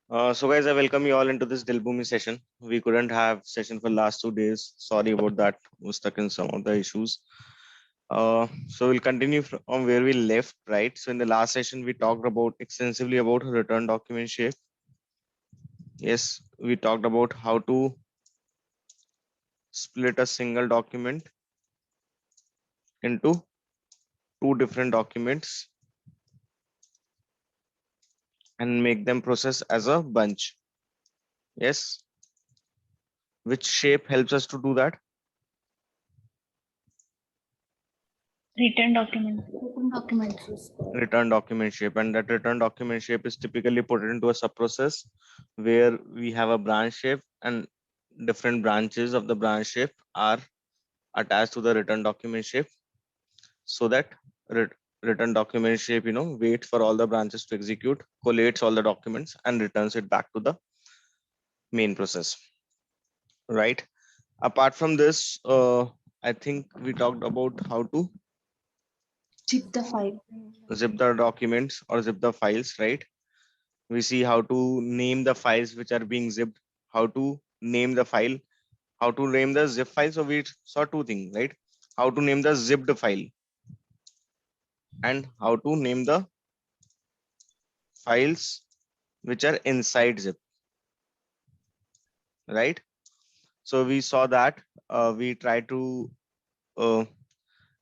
So guys, I welcome you all into this dellboomi session. We couldn't have session for last 2 days. Sorry about that. Was stuck in some of the issues. So we'll continue from where we left, right? So in the last session, we talked about extensively about return document shape. Yes, we talked about how to split a single document into two different documents and make them process as a bunch. Yes, which shape helps us to do that? Return documents. Return document shape, and that return document shape is typically put into a subprocess where we have a branch shape and different branches of the branch shape are attached to the return document shape, so that return document shape waits for all the branches to execute, collates all the documents and returns it back to the main process, right? Apart from this, I think we talked about how to Zip the file. zip the documents or zip the files, right? We see how to name the files which are being zipped, how to name the file, how to name the zip file. So we saw two things, right? How to name the zipped file and how to name the files which are inside zip, right? So we saw that we try to uh,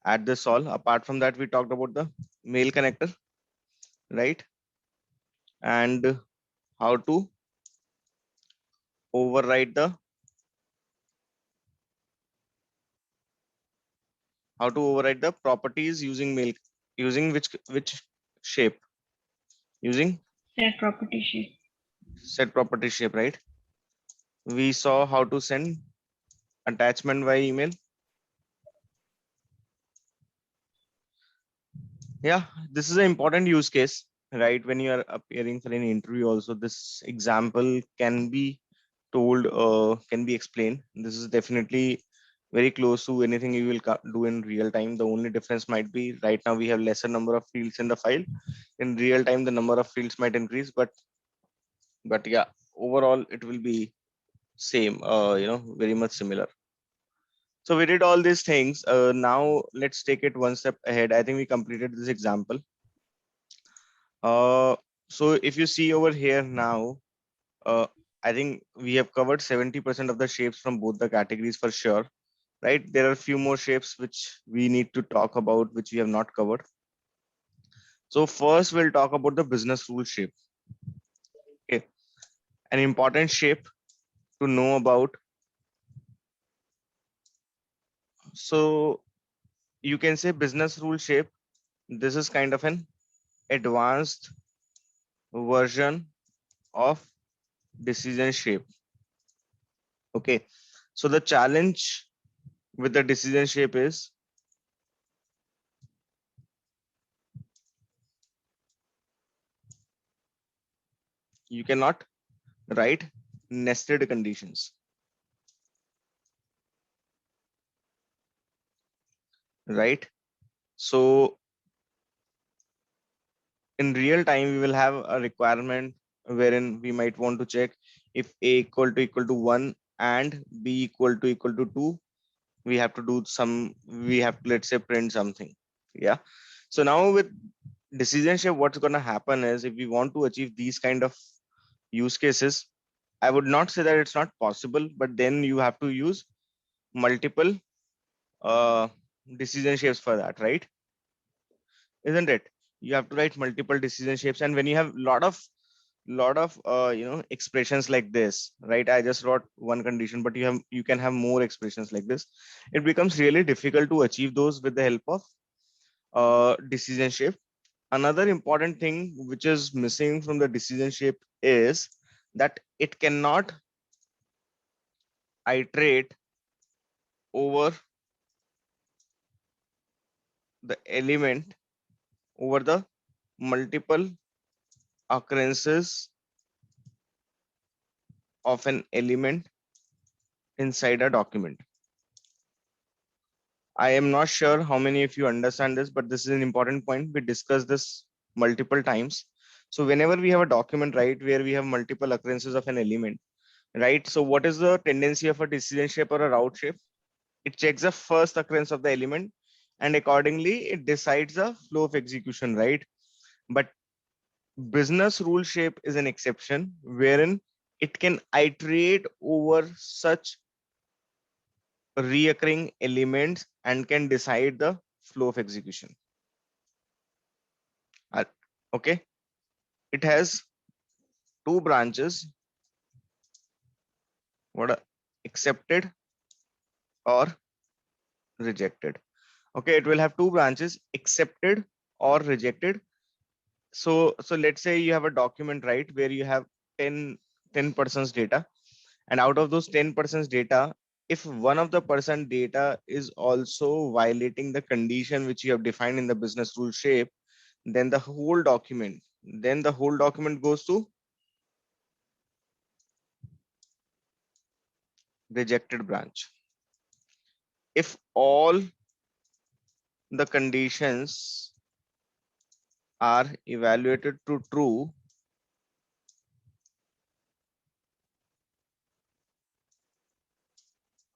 add this all. Apart from that, we talked about the mail connector, right? And how to override the properties using mail, using which shape, using Set property shape. set property shape, right? We saw how to send attachment via email. Yeah, this is an important use case, right? When you are appearing for an interview also, this example can be told, can be explained. This is definitely very close to anything you will do in real time. The only difference might be right now we have lesser number of fields in the file. In real time, the number of fields might increase, but yeah, overall it will be same, very much similar. So we did all these things. Now let's take it one step ahead. I think we completed this example. Uh, so if you see over here now, uh, I think we have covered 70% of the shapes from both the categories for sure, right? There are a few more shapes which we need to talk about, which we have not covered. So first we'll talk about the business rule shape. Okay, an important shape to know about. So you can say business rule shape. This is kind of an advanced version of decision shape. Okay, so the challenge with the decision shape is you cannot write nested conditions, right? So in real time, we will have a requirement wherein we might want to check if a equal to 1 and b equal to 2. We have to do some, we have to, let's say, print something. Yeah. So now with decision shape, what's going to happen is if we want to achieve these kind of use cases, I would not say that it's not possible, but then you have to use multiple uh, decision shapes for that, right? Isn't it? You have to write multiple decision shapes, and when you have lot of expressions like this, right? I just wrote one condition, but you can have more expressions like this. It becomes really difficult to achieve those with the help of decision shape. Another important thing which is missing from the decision shape is that it cannot iterate over the element, over the multiple occurrences of an element inside a document. I am not sure how many of you understand this, but this is an important point. We discussed this multiple times. So whenever we have a document, right, where we have multiple occurrences of an element, right? So what is the tendency of a decision shape or a route shape? It checks the first occurrence of the element and accordingly it decides the flow of execution, right? But business rule shape is an exception wherein it can iterate over such reoccurring elements and can decide the flow of execution. Okay, it has two branches. What are accepted or rejected? Okay, it will have two branches, accepted or rejected. So let's say you have a document, right, where you have 10 persons data, and out of those 10 persons data, if one of the person data is also violating the condition which you have defined in the business rule shape, then the whole document goes to rejected branch. If all the conditions are evaluated to true,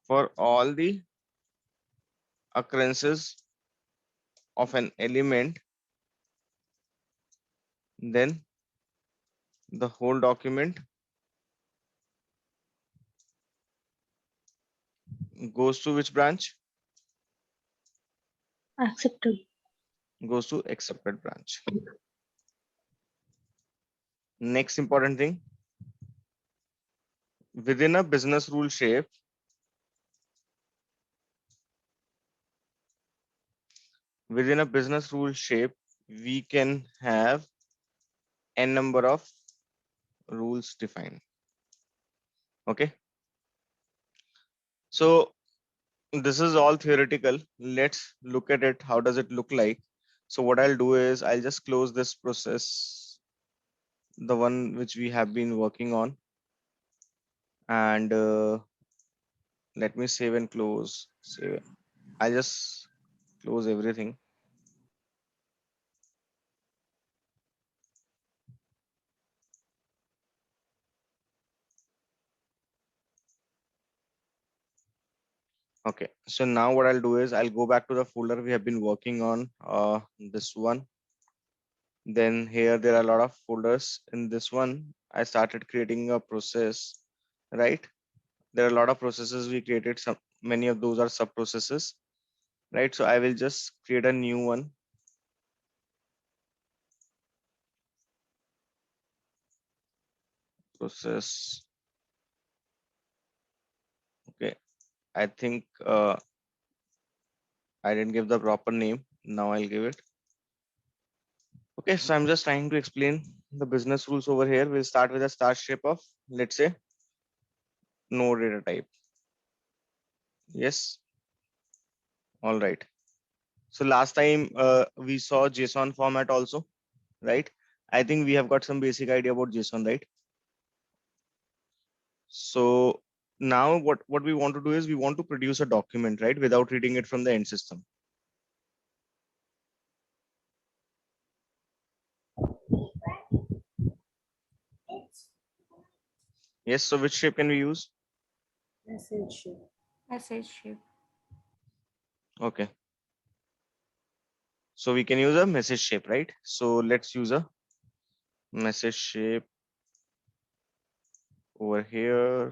for all the occurrences of an element, then the whole document goes to which branch? Accepted. Goes to accepted branch. Next important thing, within a business rule shape, we can have n number of rules defined. Okay, so this is all theoretical. Let's look at it. How does it look like? So what I'll do is I'll just close this process, the one which we have been working on, and let me save and close. Save. I'll just close everything. Okay, so now what I'll do is I'll go back to the folder we have been working on, this one. Then here there are a lot of folders. In this one, I started creating a process, right? There are a lot of processes we created. Some many of those are sub processes, right? So I will just create a new one. Process. Okay, I think I didn't give the proper name. Now I'll give it. Okay, so I'm just trying to explain the business rules over here. We'll start with a start shape of, let's say, no data type. Yes. All right. So last time we saw JSON format also, right? I think we have got some basic idea about JSON, right? So now what we want to do is we want to produce a document, right? Without reading it from the end system. Yes. So which shape can we use? Message shape. Message shape. Okay. So we can use a message shape, right? So let's use a message shape over here.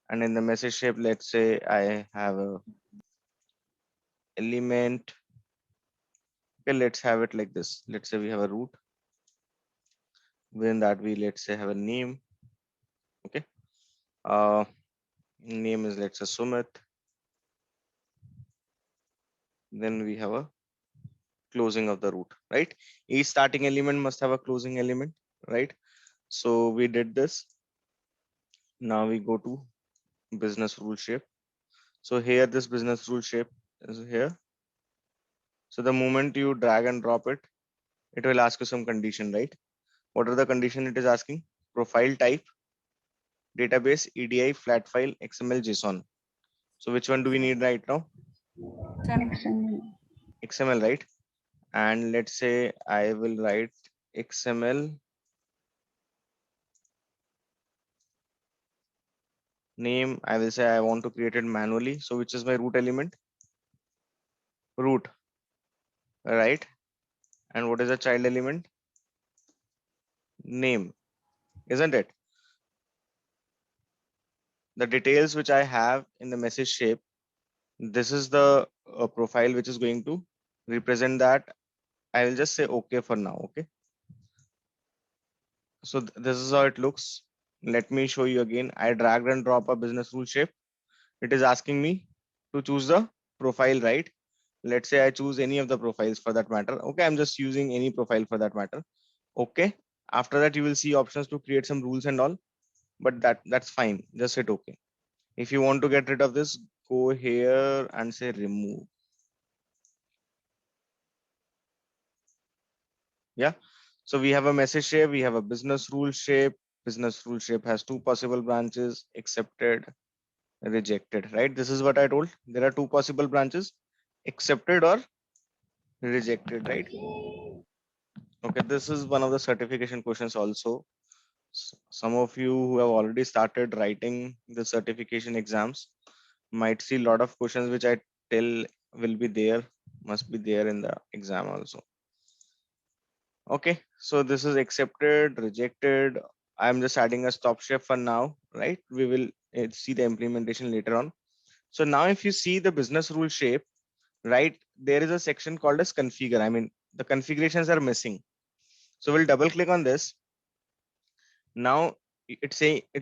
And in the message shape, let's say I have a element. Okay, let's have it like this. Let's say we have a root. Within that we, let's say, have a name. Okay. Name is, let's say, Sumit. Then we have a closing of the root, right? Each starting element must have a closing element, right? So we did this. Now we go to business rule shape. So here this business rule shape is here. So the moment you drag and drop it, it will ask you some condition, right? What are the condition it is asking? Profile type, database, EDI, flat file, XML, JSON. So which one do we need right now? XML. XML, right? And let's say I will write XML name. I will say I want to create it manually. So which is my root element? Root, right? And what is the child element? Name, isn't it? The details which I have in the message shape, this is the profile which is going to represent that. I will just say okay for now. Okay. So this is how it looks. Let me show you again. I dragged and drop a business rule shape. It is asking me to choose the profile, right? Let's say I choose any of the profiles for that matter. Okay, I'm just using any profile for that matter. Okay. After that, you will see options to create some rules and all, but that's fine. Just hit okay. If you want to get rid of this, go here and say remove. Yeah. So we have a message shape, we have a business rule shape. Business rule shape has two possible branches: accepted, rejected, right? This is what I told. There are two possible branches: accepted or rejected, right? Okay, this is one of the certification questions also. Some of you who have already started writing the certification exams might see a lot of questions which I tell will be there, must be there in the exam also. Okay, so this is accepted, rejected. I'm just adding a stop shape for now, right? We will see the implementation later on. So now if you see the business rule shape, right, there is a section called as configure. I mean, the configurations are missing. So we'll double click on this. Now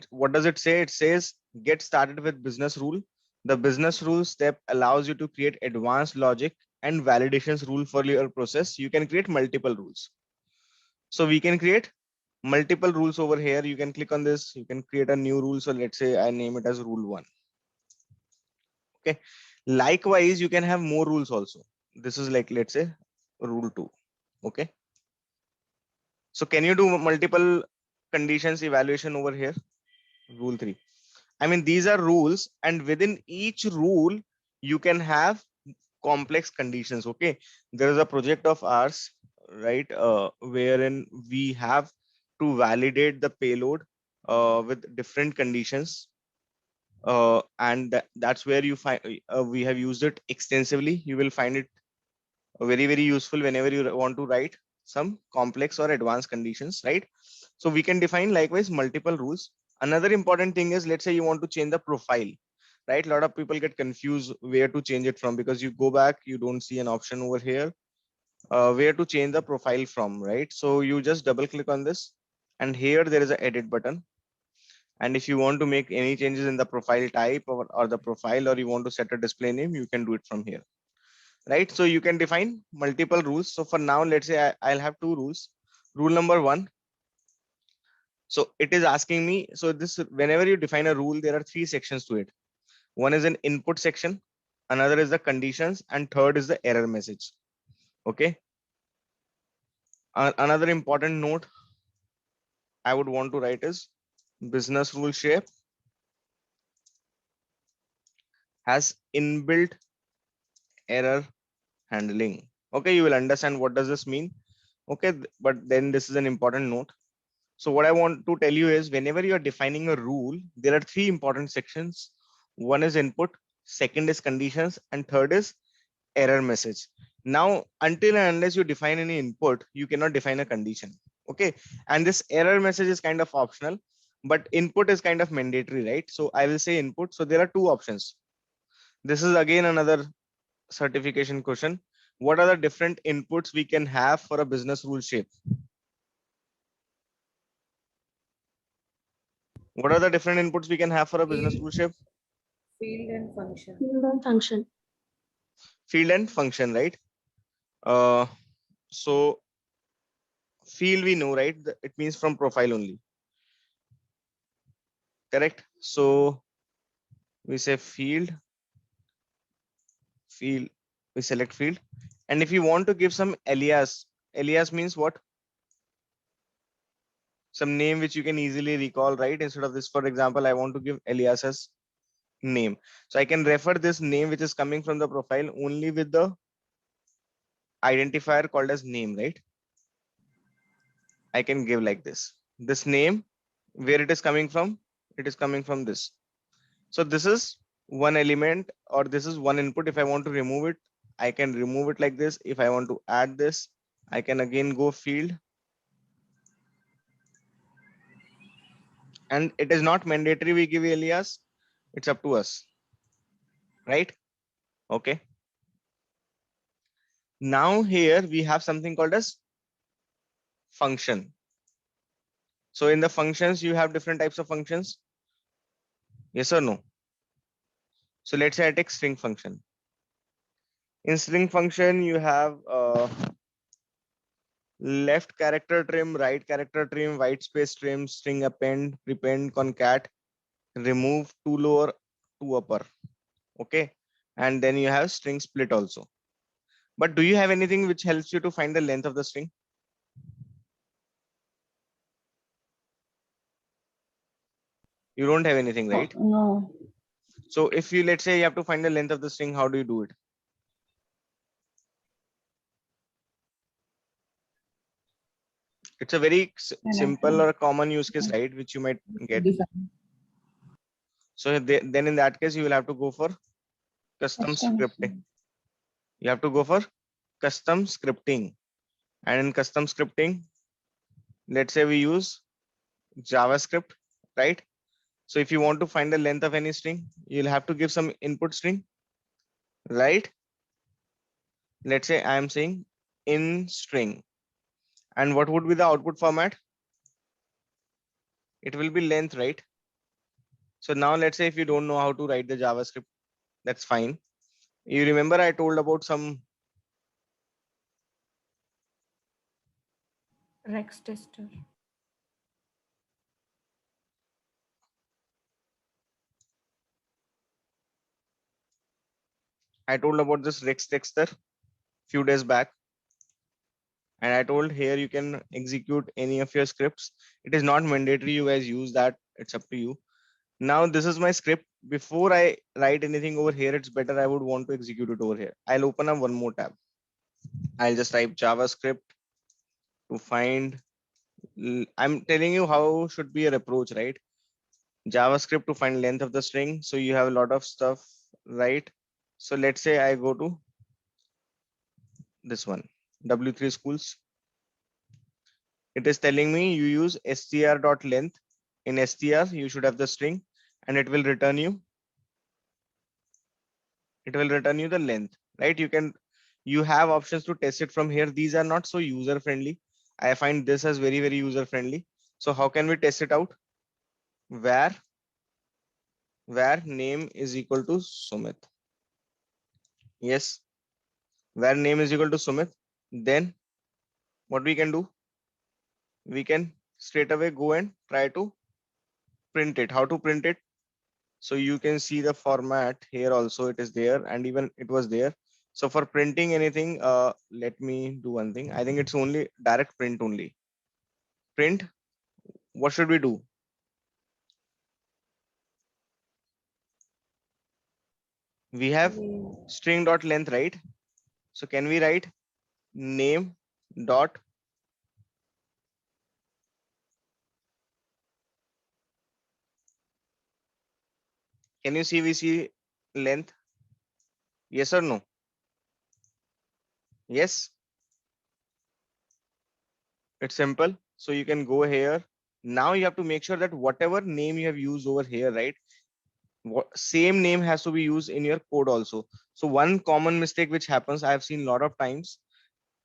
what does it say? It says get started with business rule. The business rule step allows you to create advanced logic and validations rule for your process. You can create multiple rules. So we can create multiple rules over here. You can click on this. You can create a new rule. So let's say I name it as rule 1. Okay. Likewise, you can have more rules also. This is like, let's say rule 2. Okay. So can you do multiple conditions evaluation over here? Rule 3. I mean, these are rules, and within each rule, you can have complex conditions. Okay. There is a project of ours, right, wherein we have to validate the payload with different conditions. And that's where you find we have used it extensively. You will find it very, very useful whenever you want to write some complex or advanced conditions, right? So we can define likewise multiple rules. Another important thing is, let's say you want to change the profile, right? A lot of people get confused where to change it from, because you go back, you don't see an option over here where to change the profile from, right? So you just double click on this, and here there is an edit button. And if you want to make any changes in the profile type or the profile, or you want to set a display name, you can do it from here, right? So you can define multiple rules. So for now, let's say I'll have two rules. Rule number 1. So it is asking me, so this, whenever you define a rule, there are 3 sections to it. One is an input section, another is the conditions, and third is the error message. Okay. Another important note I would want to write is business rule shape has inbuilt error handling. Okay, you will understand what does this mean. Okay, but then this is an important note. So what I want to tell you is, whenever you are defining a rule, there are 3 important sections. One is input, second is conditions, and third is error message. Now, until and unless you define any input, you cannot define a condition. Okay, and this error message is kind of optional, but input is kind of mandatory, right? So I will say input. So there are 2 options. This is again another certification question. What are the different inputs we can have for a business rule shape? What are the different inputs we can have for a business rule shape? Field and function. Field and function. Field and function, right? Uh, so field we know, right? It means from profile only. Correct. So we say field, we select field. And if you want to give some alias means what? Some name which you can easily recall, right? Instead of this, for example, I want to give alias as name. So I can refer this name which is coming from the profile only with the identifier called as name, right? I can give like this. This name, where it is coming from, it is coming from this. So this is one element, or this is one input. If I want to remove it, I can remove it like this. If I want to add this, I can again go field. And it is not mandatory we give alias. It's up to us, right? Okay. Now here we have something called as function. So in the functions, you have different types of functions. Yes or no? So let's say I take string function. In string function, you have left character trim, right character trim, white space trim, string append, prepend, concat, remove, to lower, to upper. Okay. And then you have string split also. But do you have anything which helps you to find the length of the string? You don't have anything, right? No. So if you, let's say you have to find the length of the string, how do you do it? It's a very And I simple or a common use case, right? Which you might get. define So then in that case, you will have to go for custom scripting. You have to go for custom scripting. And in custom scripting, let's say we use JavaScript, right? So if you want to find the length of any string, you'll have to give some input string, right? Let's say I am saying in string. And what would be the output format? It will be length, right? So now let's say if you don't know how to write the JavaScript, that's fine. You remember I told about some Rex tester. I told about this Rex texter few days back. And I told here you can execute any of your scripts. It is not mandatory you guys use that. It's up to you. Now this is my script. Before I write anything over here, it's better I would want to execute it over here. I'll open up one more tab. I'll just type JavaScript to find. I'm telling you how should be your approach, right? JavaScript to find length of the string. So you have a lot of stuff, right? So let's say I go to this one, W3 schools. It is telling me you use str.length. In str, you should have the string and it will return you the length, right? You have options to test it from here. These are not so user friendly. I find this as very, very user friendly. So how can we test it out? Where name is equal to Sumit. Yes, where name is equal to Sumit. Then what we can do? We can straight away go and try to print it. How to print it? So you can see the format here also, it is there, and even it was there. So for printing anything, let me do one thing. I think it's only direct print only. Print, what should we do? We have string dot length, right? So can we write name dot can you see we see length? Yes or no? Yes, it's simple. So you can go here. Now you have to make sure that whatever name you have used over here, right? Same name has to be used in your code also. So one common mistake which happens, I have seen a lot of times,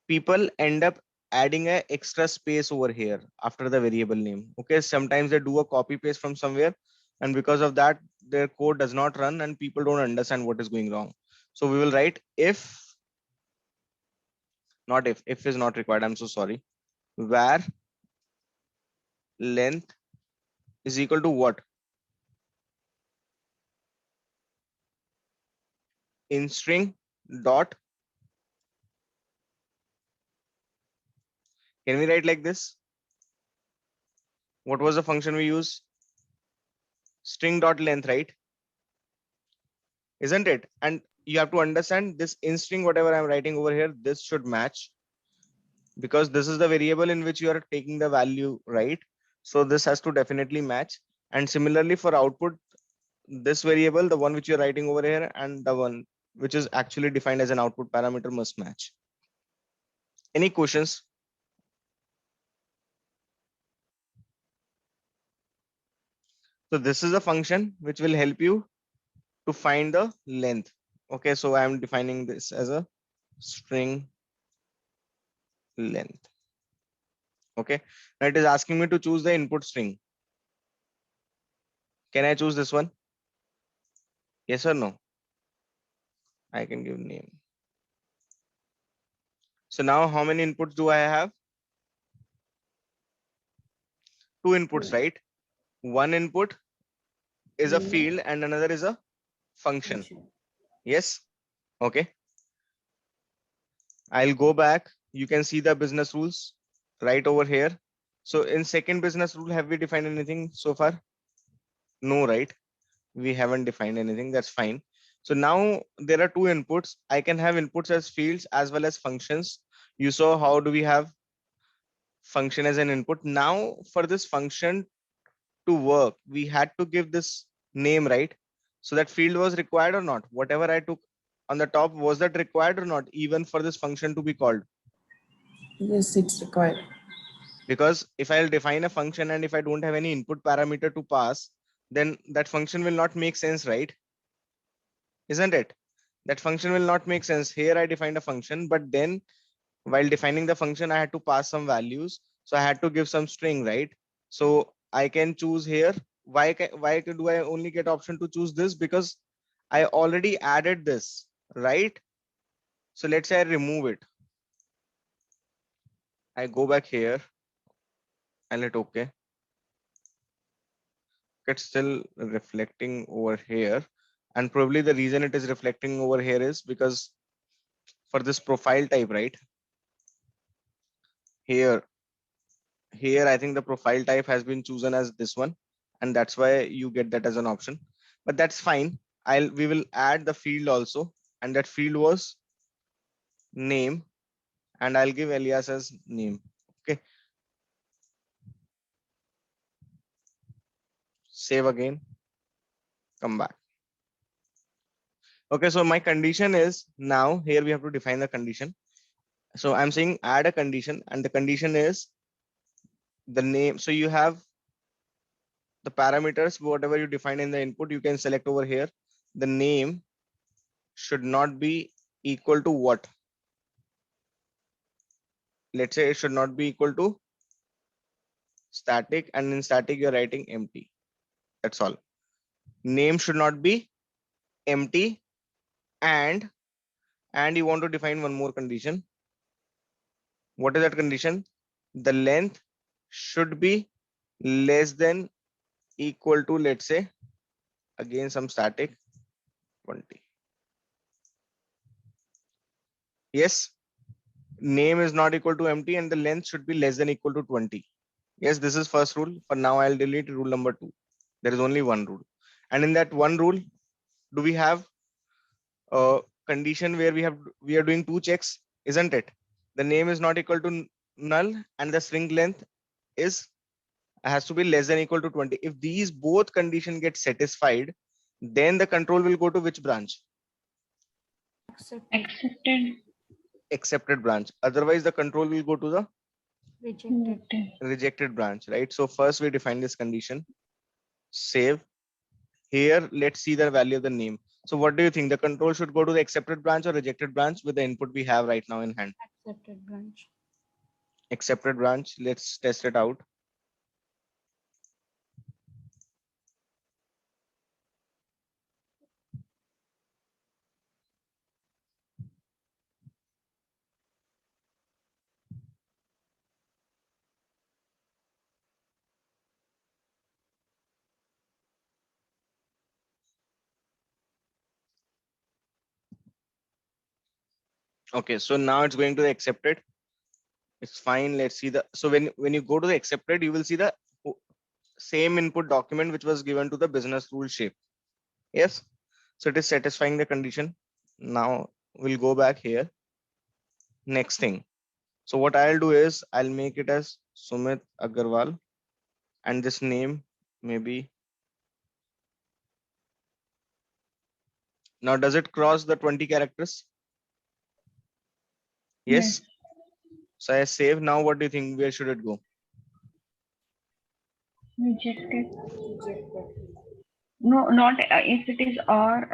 people end up adding a extra space over here after the variable name. Okay, sometimes they do a copy paste from somewhere, and because of that, their code does not run and people don't understand what is going wrong. So we will write if, not if is not required. I'm so sorry. Where length is equal to what? In string dot, can we write like this? What was the function we use? String dot length, right? Isn't it? And you have to understand this in string, whatever I'm writing over here, this should match because this is the variable in which you are taking the value, right? So this has to definitely match. And similarly for output, this variable, the one which you're writing over here, and the one which is actually defined as an output parameter must match. Any questions? So this is a function which will help you to find the length. Okay, so I'm defining this as a string length. Okay, now it is asking me to choose the input string. Can I choose this one? Yes or no? I can give name. So now how many inputs do I have? Two inputs, Two. right? One input is a Name. field and another is a function. Function. Yes. Okay. I'll go back. You can see the business rules right over here. So in second business rule, have we defined anything so far? No, right? We haven't defined anything. That's fine. So now there are two inputs. I can have inputs as fields as well as functions. You saw how do we have function as an input. Now for this function to work, we had to give this name, right? So that field was required or not? Whatever I took on the top, was that required or not, even for this function to be called? Yes, it's required. Because if I'll define a function and if I don't have any input parameter to pass, then that function will not make sense, right? Isn't it? That function will not make sense. Here I defined a function, but then while defining the function, I had to pass some values. So I had to give some string, right? So I can choose here. Why do I only get option to choose this? Because I already added this, right? So let's say I remove it. I go back here and let okay. It's still reflecting over here. And probably the reason it is reflecting over here is because for this profile type, right? Here, I think the profile type has been chosen as this one, and that's why you get that as an option. But that's fine. We will add the field also, and that field was name, and I'll give alias as name. Okay. Save again. Come back. Okay, so my condition is now here we have to define the condition. So I'm saying add a condition, and the condition is the name. So you have the parameters, whatever you define in the input, you can select over here. The name should not be equal to what? Let's say it should not be equal to static, and in static you're writing empty. That's all. Name should not be empty, and you want to define one more condition. What is that condition? The length should be less than equal to, let's say, again some static 20. Yes, name is not equal to empty and the length should be less than equal to 20. Yes, this is first rule. For now, I'll delete rule number 2. There is only one rule. And in that one rule, do we have a condition where we are doing two checks, isn't it? The name is not equal to null and the string length is has to be less than equal to 20. If these both condition get satisfied, then the control will go to which branch? Accepted. Accepted branch. Otherwise, the control will go to the Rejected. rejected branch, right? So first we define this condition, save. Here, let's see the value of the name. So what do you think? The control should go to the accepted branch or rejected branch with the input we have right now in hand? Accepted branch. Accepted branch. Let's test it out. Okay, so now it's going to the accepted. It's fine. Let's see the, so when you go to the accepted, you will see the same input document which was given to the business rule shape. Yes. So it is satisfying the condition. Now we'll go back here. Next thing. So what I'll do is I'll make it as Sumit Agarwal, and this name maybe. Now, does it cross the 20 characters? Yes. So I save. Now, what do you think? Where should it go? Rejected. No, not if it is or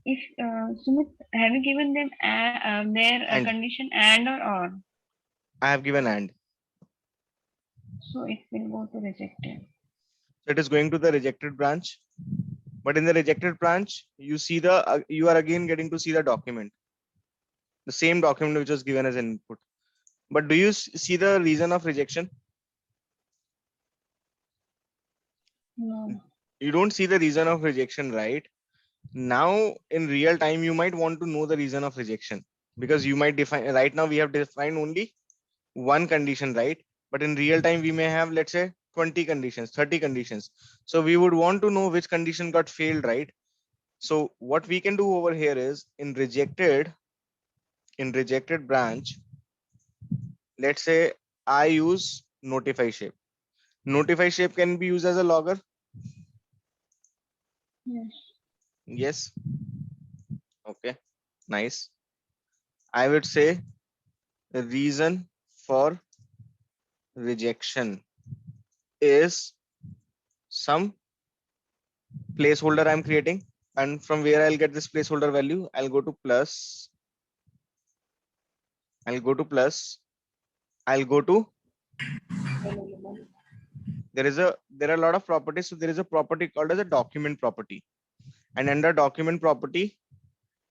if Sumit, have you given them their And condition and or? I have given and. So it will go to rejected. So it is going to the rejected branch. But in the rejected branch, you see you are again getting to see the document, the same document which was given as an input. But do you see the reason of rejection? No. You don't see the reason of rejection, right? Now, in real time, you might want to know the reason of rejection, because you might define, right now we have defined only one condition, right? But in real time, we may have, let's say, 20 conditions, 30 conditions. So we would want to know which condition got failed, right? So what we can do over here is in rejected branch, let's say I use notify shape. Notify shape can be used as a logger. Yes. Yes. Okay. Nice. I would say the reason for rejection is some placeholder I'm creating, and from where I'll get this placeholder value, I'll go to plus, I'll go to there are a lot of properties. So there is a property called as a document property, and under document property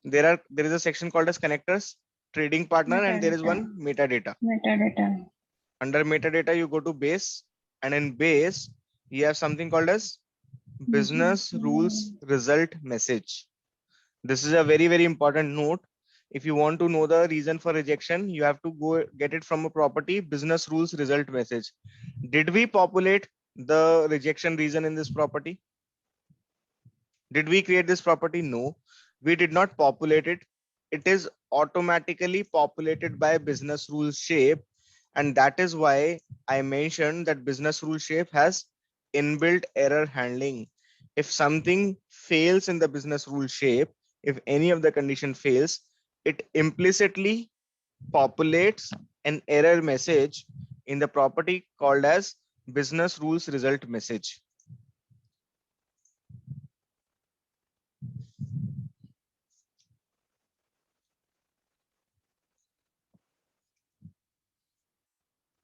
there is a section called as connectors, trading partner, and there is one metadata. Metadata. Under metadata you go to base, and in base you have something called as business rules result message. This is a very, very important note. If you want to know the reason for rejection, you have to go get it from a property, business rules result message. Did we populate the rejection reason in this property? Did we create this property? No, we did not populate it. It is automatically populated by business rules shape. And that is why I mentioned that business rule shape has inbuilt error handling. If something fails in the business rule shape, if any of the condition fails, it implicitly populates an error message in the property called as business rules result message.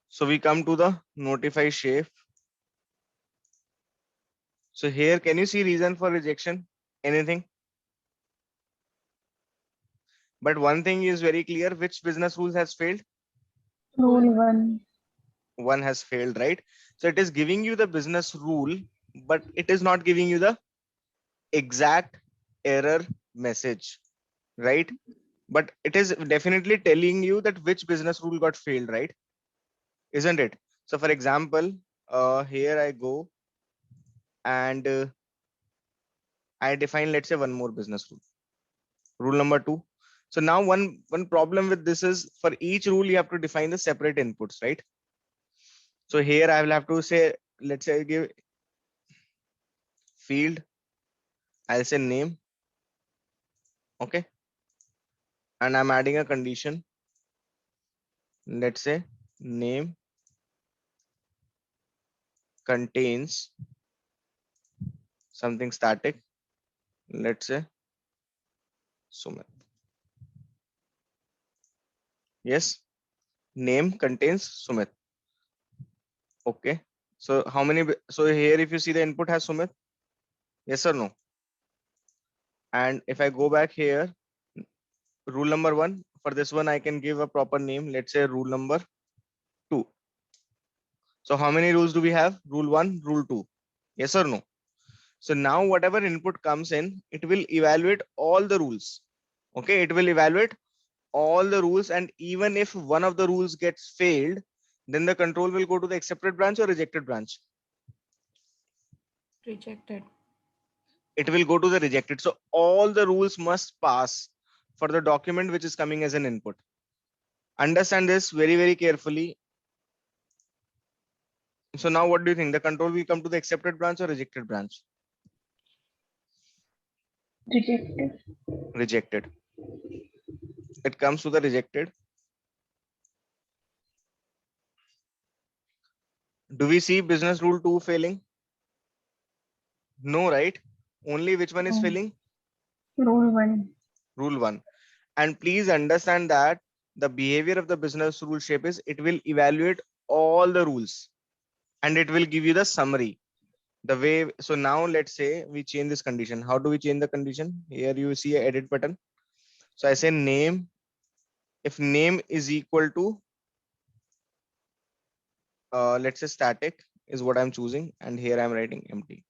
So we come to the notify shape. So here, can you see reason for rejection? Anything? But one thing is very clear, which business rules has failed? Rule 1. One has failed, right? So it is giving you the business rule, but it is not giving you the exact error message, right? But it is definitely telling you that which business rule got failed, right? Isn't it? So for example, here I go and I define, let's say, one more business rule. Rule number 2. So now one problem with this is for each rule you have to define the separate inputs, right? So here I will have to say, let's say I give field, I'll say name, okay, and I'm adding a condition. Let's say name contains something static. Let's say Sumit. Yes, name contains Sumit. Okay. So how many? So here, if you see the input has Sumit, yes or no? And if I go back here, rule number 1, for this one, I can give a proper name. Let's say rule number 2. So how many rules do we have? Rule 1, rule 2. Yes or no? So now whatever input comes in, it will evaluate all the rules. Okay, it will evaluate all the rules, and even if one of the rules gets failed, then the control will go to the accepted branch or rejected branch. Rejected. It will go to the rejected. So all the rules must pass for the document which is coming as an input. Understand this very, very carefully. So now what do you think? The control will come to the accepted branch or rejected branch? Rejected. Rejected. It comes to the rejected. Do we see business rule 2 failing? No, right? Only which one is failing? Rule 1. Rule 1. And please understand that the behavior of the business rule shape is it will evaluate all the rules and it will give you the summary. The way, so now let's say we change this condition. How do we change the condition? Here you see a edit button. So I say name. If name is equal to, let's say static is what I'm choosing. And here I'm writing empty.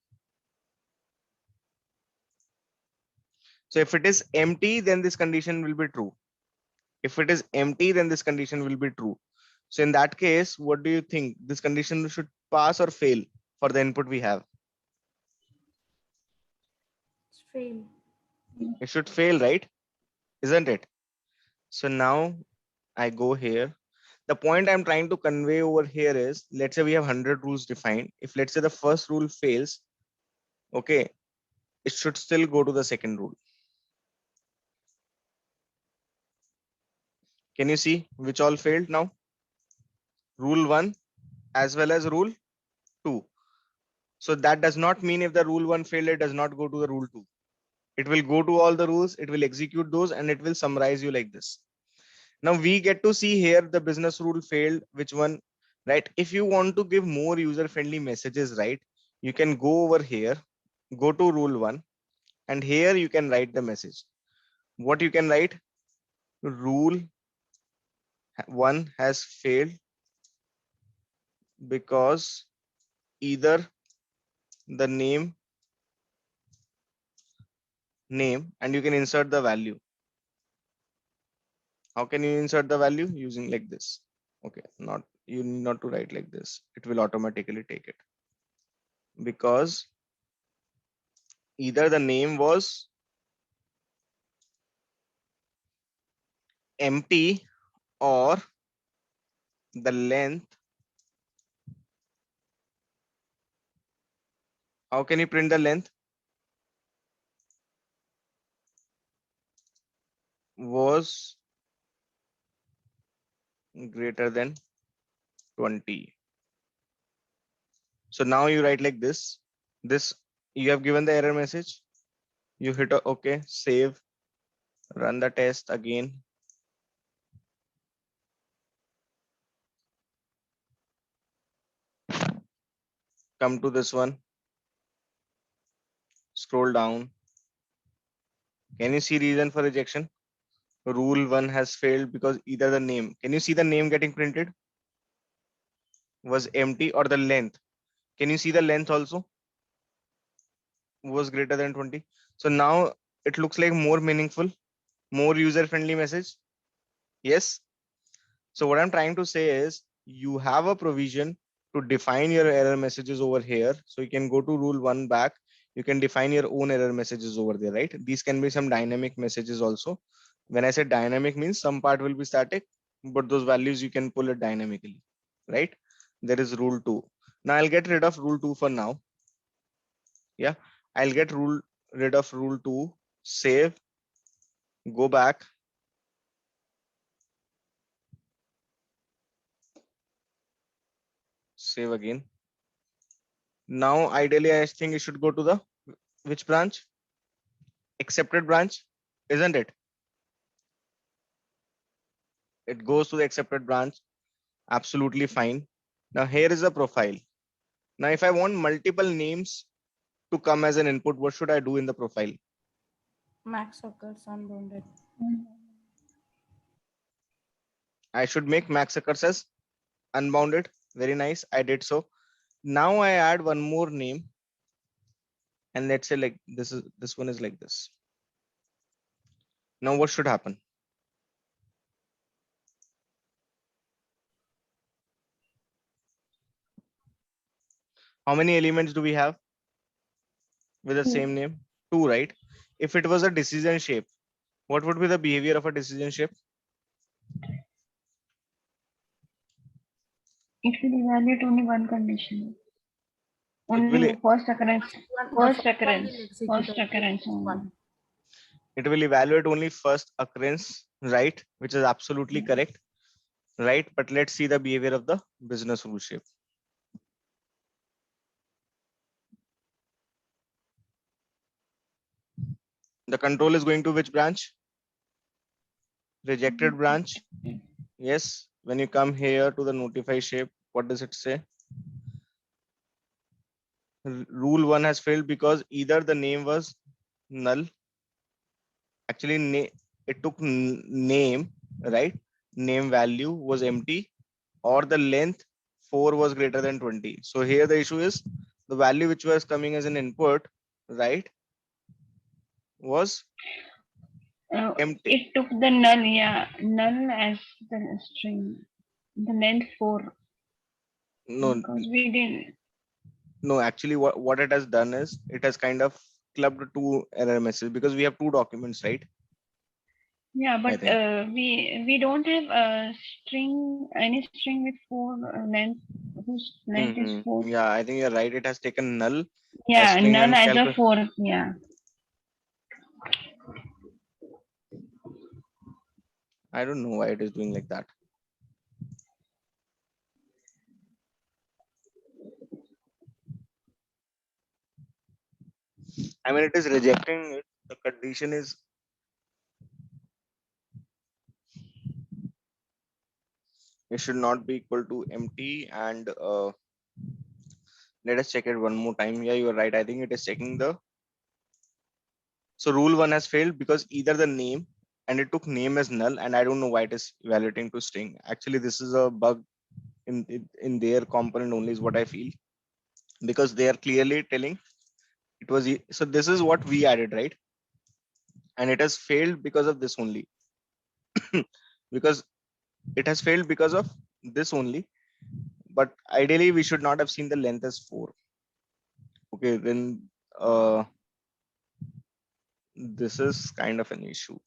So if it is empty, then this condition will be true. If it is empty, then this condition will be true. So in that case, what do you think? This condition should pass or fail for the input we have? It's fail. It should fail, right? Isn't it? So now I go here. The point I'm trying to convey over here is, let's say we have 100 rules defined. If let's say the first rule fails, okay, it should still go to the second rule. Can you see which all failed now? Rule 1 as well as rule 2. So that does not mean if the rule 1 failed, it does not go to the rule 2. It will go to all the rules, it will execute those, and it will summarize you like this. Now we get to see here the business rule failed, which one, right? If you want to give more user-friendly messages, right, you can go over here, go to rule 1, and here you can write the message. What you can write? Rule 1 has failed because either the name, and you can insert the value. How can you insert the value? Using like this. Okay, not, you need not to write like this. It will automatically take it. Because either the name was empty or the length. How can you print the length? Was greater than 20. So now you write like this. This, you have given the error message. You hit OK, save, run the test again. Come to this one. Scroll down. Can you see reason for rejection? Rule 1 has failed because either the name. Can you see the name getting printed? Was empty, or the length. Can you see the length also? Was greater than 20. So now it looks like more meaningful, more user-friendly message. Yes. So what I'm trying to say is you have a provision to define your error messages over here. So you can go to rule 1 back. You can define your own error messages over there, right? These can be some dynamic messages also. When I say dynamic means some part will be static, but those values you can pull it dynamically, right? There is rule 2. Now I'll get rid of rule 2 for now. Yeah, I'll get rid of rule 2, save, go back. Save again. Now ideally I think it should go to the which branch? Accepted branch, isn't it? It goes to the accepted branch. Absolutely fine. Now here is the profile. Now if I want multiple names to come as an input, what should I do in the profile? Max occurs unbounded. I should make max occurs as unbounded. Very nice. I did so. Now I add one more name. And let's say like this one is like this. Now what should happen? How many elements do we have with the same name? 2, right? If it was a decision shape, what would be the behavior of a decision shape? It will evaluate only one condition. It will Only first occurrence. The First first one occurrence. will execute First on occurrence only. one. it will evaluate only first occurrence, right? Which is absolutely correct, right? But let's see the behavior of the business rule shape. The control is going to which branch? Rejected branch. Yes. When you come here to the notify shape, what does it say? Rule 1 has failed because either the name was null. Actually, it took name, right? Name value was empty, or the length 4 was greater than 20. So here the issue is the value which was coming as an input, right, was empty. It took the null, yeah, null as the string, the length 4, No, because we didn't. no, actually what it has done is it has kind of clubbed two error messages because we have two documents, right? Yeah, I but think. we don't have a string, any string with 4 length, whose length is 4. Yeah, I think you're right. It has taken null as Yeah, string null and as a calculate. 4. Yeah. I don't know why it is doing like that. I mean, it is rejecting it. The condition is it should not be equal to empty. And let us check it one more time. Yeah, you are right. I think it is checking the. So rule 1 has failed because either the name and it took name as null, and I don't know why it is evaluating to string. Actually, this is a bug in their component only is what I feel, because they are clearly telling it was so this is what we added, right? And it has failed because of this only. Because it has failed because of this only, but ideally we should not have seen the length as 4. Okay, then this is kind of an issue.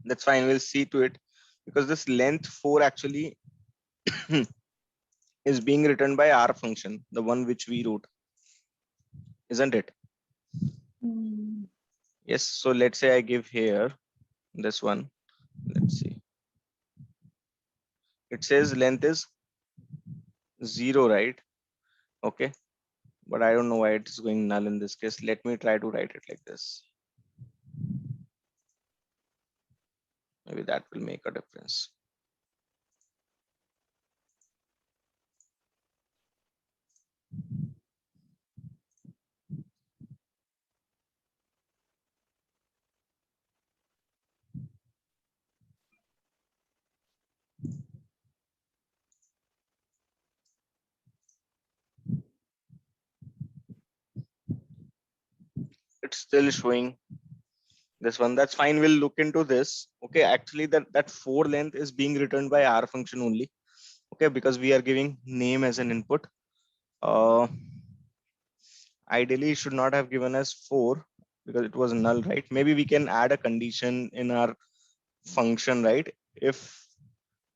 That's fine, we'll see to it, because this length 4 actually is being written by our function, the one which we wrote, isn't it? Mm. Yes. So let's say I give here this one. Let's see. It says length is 0, right? Okay. But I don't know why it's going null in this case. Let me try to write it like this. Maybe that will make a difference. It's still showing this one. That's fine. We'll look into this. Okay. Actually, that 4 length is being returned by our function only. Okay. Because we are giving name as an input. Ideally, it should not have given us 4 because it was null, right? Maybe we can add a condition in our function, right? If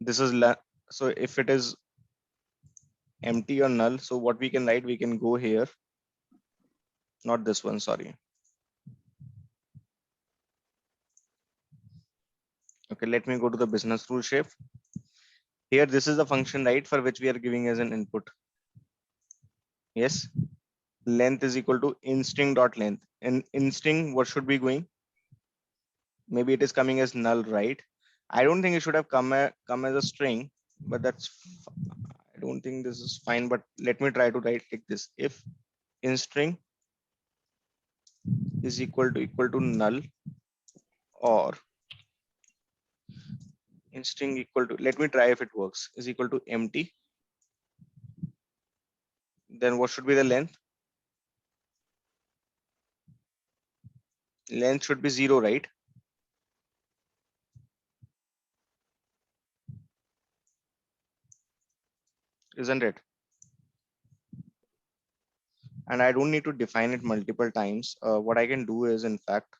this is so if it is empty or null, so what we can write, we can go here, not this one, sorry. Okay, let me go to the business rule shape. Here, this is the function, right, for which we are giving as an input. Yes, length is equal to in-string dot length. And in-string, what should be going? Maybe it is coming as null, right? I don't think it should have come as a string, but I don't think this is fine. But let me try to write like this: if in-string is equal to null, or in-string equal to, let me try if it works, is equal to empty, then what should be the length? Length should be 0, right? Isn't it? And I don't need to define it multiple times. What I can do is, in fact,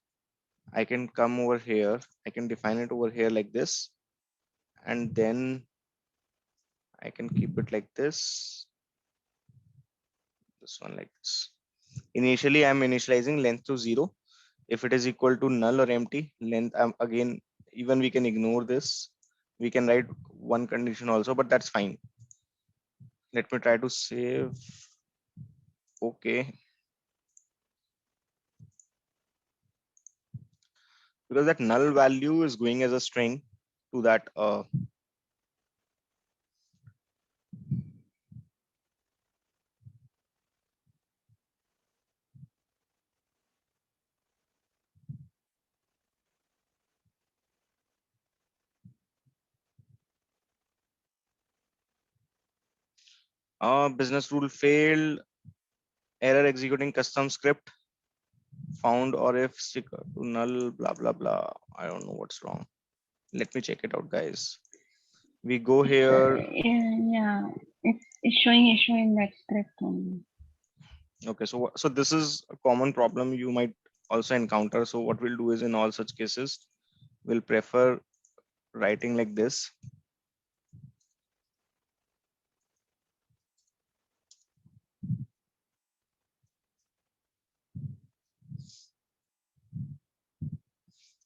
I can come over here. I can define it over here like this. And then I can keep it like this. This one like this. Initially, I'm initializing length to 0. If it is equal to null or empty, length, again, even we can ignore this. We can write one condition also, but that's fine. Let me try to save. Okay. Because that null value is going as a string to that business rule failed, error executing custom script, found or if sticker to null, blah blah blah. I don't know what's wrong. Let me check it out, guys. We go here. Yeah, it's showing issue in that script only. Okay, so this is a common problem you might also encounter. So what we'll do is in all such cases, we'll prefer writing like this.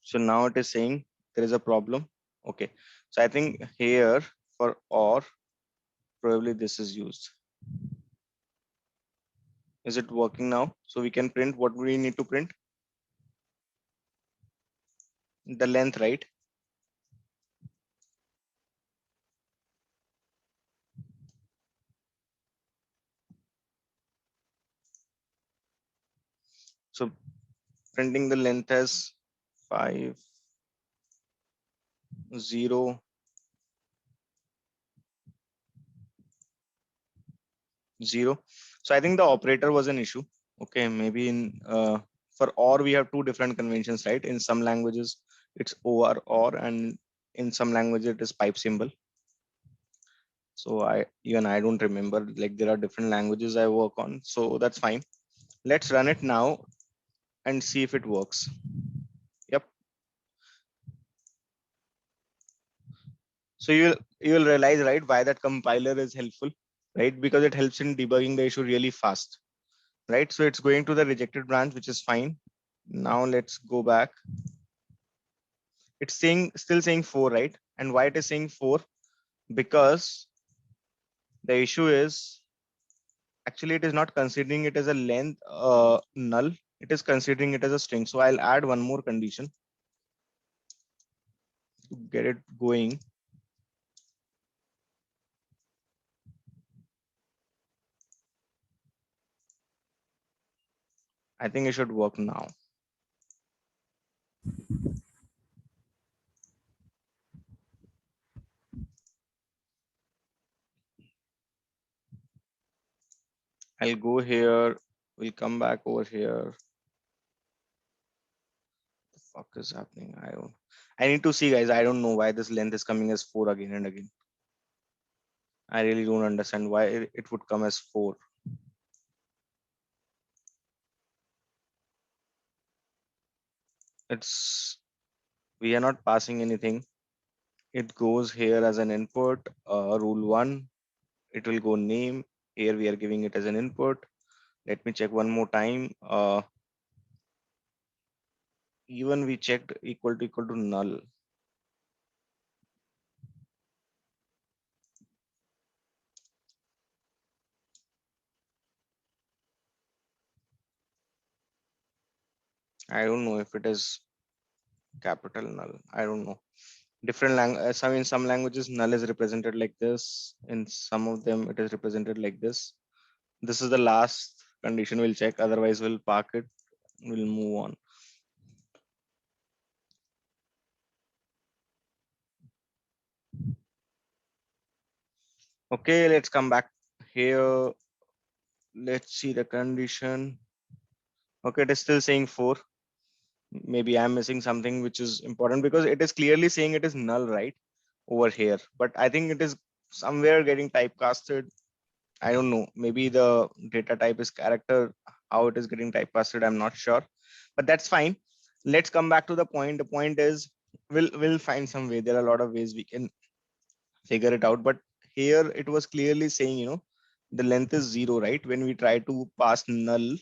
So now it is saying there is a problem. Okay, so I think here for or probably this is used. Is it working now? So we can print what we need to print. The length, right? So printing the length as 5, 0, 0. So I think the operator was an issue. Okay, maybe in for or we have two different conventions, right? In some languages it's or, and in some languages it is pipe symbol. So I don't remember, like there are different languages I work on, so that's fine. Let's run it now and see if it works. Yep. So you'll realize, right, why that compiler is helpful, right? Because it helps in debugging the issue really fast, right? So it's going to the rejected branch, which is fine. Now let's go back. It's still saying 4, right? And why it is saying 4? Because the issue is actually it is not considering it as a length null. It is considering it as a string. So I'll add one more condition to get it going. I think it should work now. I'll go here. We'll come back over here. What the fuck is happening? I need to see, guys. I don't know why this length is coming as 4 again and again. I really don't understand why it would come as 4. We are not passing anything. It goes here as an input, rule 1. It will go name. Here we are giving it as an input. Let me check one more time. Even we checked equal to null. I don't know if it is capital null. I don't know. Different in some languages null is represented like this. In some of them it is represented like this. This is the last condition we'll check. Otherwise we'll park it. We'll move on. Okay, let's come back here. Let's see the condition. Okay, it is still saying 4. Maybe I'm missing something which is important because it is clearly saying it is null right over here. But I think it is somewhere getting typecasted. I don't know. Maybe the data type is character. How it is getting typecasted, I'm not sure. But that's fine. let's come back to the point. The point is we'll find some way. There are a lot of ways we can figure it out, but here it was clearly saying, the length is 0, right? When we try to pass null,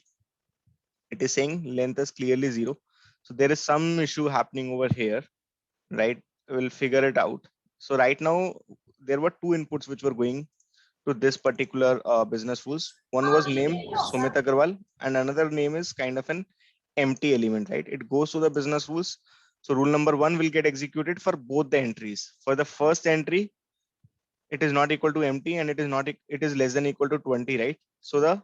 it is saying length is clearly 0. So there is some issue happening over here, right? We'll figure it out. So right now there were two inputs which were going to this particular business rules. One was name Sumit Agarwal and another name is kind of an empty element, right? It goes to the business rules. So rule number 1 will get executed for both the entries. For the first entry, it is not equal to empty and it is less than equal to 20, right? So the